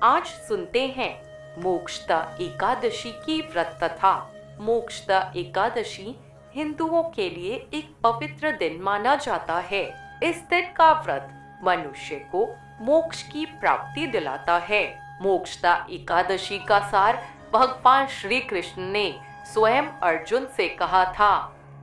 आज सुनते हैं मोक्षदा एकादशी की व्रत कथा। मोक्षदा एकादशी हिंदुओं के लिए एक पवित्र दिन माना जाता है। इस दिन का व्रत मनुष्य को मोक्ष की प्राप्ति दिलाता है। मोक्षदा एकादशी का सार भगवान श्री कृष्ण ने स्वयं अर्जुन से कहा था।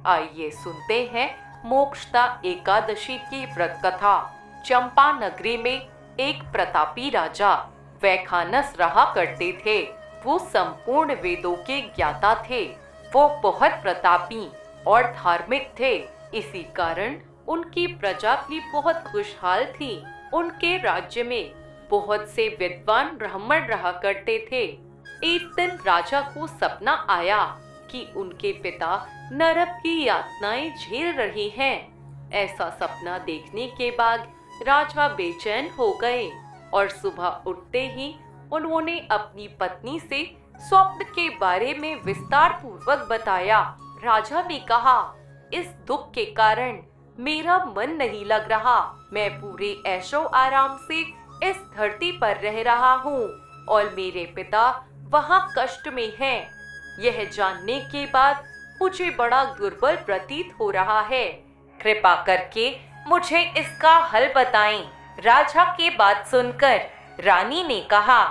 आइए सुनते हैं मोक्षदा एकादशी की व्रत कथा। चंपा नगरी में एक प्रतापी राजा वैखानस रहा करते थे। वो संपूर्ण वेदों के ज्ञाता थे। वो बहुत प्रतापी और धार्मिक थे। इसी कारण उनकी प्रजा भी बहुत खुशहाल थी। उनके राज्य में बहुत से विद्वान ब्राह्मण रहा करते थे। एक दिन राजा को सपना आया कि उनके पिता नरक की यातनाएं झेल रहे हैं। ऐसा सपना देखने के बाद राजा बेचैन हो गए और सुबह उठते ही उन्होंने अपनी पत्नी से स्वप्न के बारे में विस्तार पूर्वक बताया। राजा ने कहा, इस दुख के कारण मेरा मन नहीं लग रहा। मैं पूरे ऐशो आराम से इस धरती पर रह रहा हूँ और मेरे पिता वहाँ कष्ट में हैं। यह जानने के बाद मुझे बड़ा दुर्बल प्रतीत हो रहा है। कृपा करके मुझे इसका हल बताएं। राजा की बात सुनकर रानी ने कहा,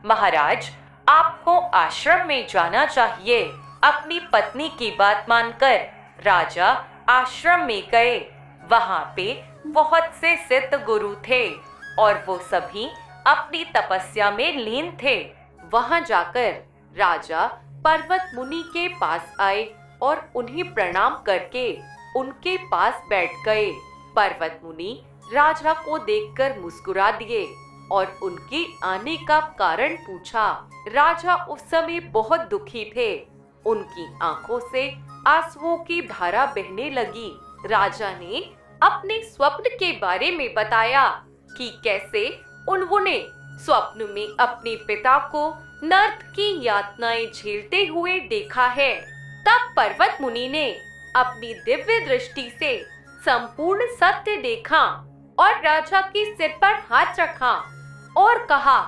महाराज, आपको आश्रम में जाना चाहिए। अपनी पत्नी की बात मानकर राजा आश्रम में गए। वहां पे बहुत से सिद्ध गुरु थे और वो सभी अपनी तपस्या में लीन थे। वहां जाकर राजा पर्वत मुनि के पास आए और उन्हें प्रणाम करके उनके पास बैठ गए। पर्वत मुनि राजा को देखकर मुस्कुरा दिए और उनके आने का कारण पूछा। राजा उस समय बहुत दुखी थे। उनकी आंखों से आंसुओं की धारा बहने लगी। राजा ने अपने स्वप्न के बारे में बताया कि कैसे उन्होंने स्वप्न में अपने पिता को नर्क की यातनाएं झेलते हुए देखा है। तब पर्वत मुनि ने अपनी दिव्य दृष्टि से संपूर्ण सत्य देखा और राजा के सिर पर हाथ रखा और कहा,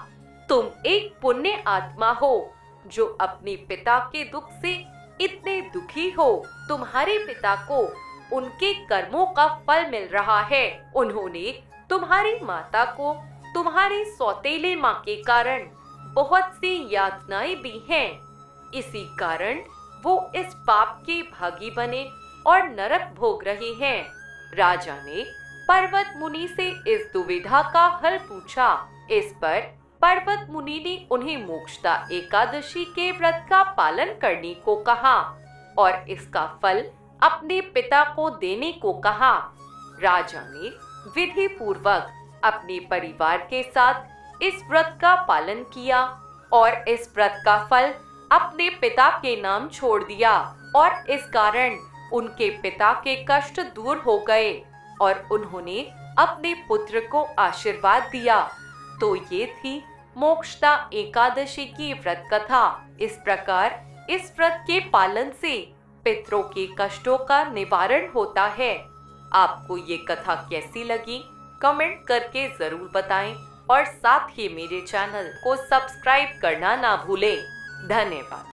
तुम एक पुण्य आत्मा हो जो अपने पिता के दुख से इतने दुखी हो। तुम्हारे पिता को उनके कर्मों का फल मिल रहा है। उन्होंने तुम्हारी माता को तुम्हारी सौतेले माँ के कारण बहुत सी यातनाएं दी हैं। इसी कारण वो इस पाप के भागी बने और नरक भोग रहे हैं। राजा ने पर्वत मुनि से इस दुविधा का हल पूछा। इस पर पर्वत मुनि ने उन्हें मोक्षदा एकादशी के व्रत का पालन करने को कहा और इसका फल अपने पिता को देने को कहा। राजा ने विधि पूर्वक अपने परिवार के साथ इस व्रत का पालन किया और इस व्रत का फल अपने पिता के नाम छोड़ दिया और इस कारण उनके पिता के कष्ट दूर हो गए और उन्होंने अपने पुत्र को आशीर्वाद दिया। तो ये थी मोक्षदा एकादशी की व्रत कथा। इस प्रकार इस व्रत के पालन से पितरों के कष्टों का निवारण होता है। आपको ये कथा कैसी लगी कमेंट करके जरूर बताएं और साथ ही मेरे चैनल को सब्सक्राइब करना ना भूलें। धन्यवाद।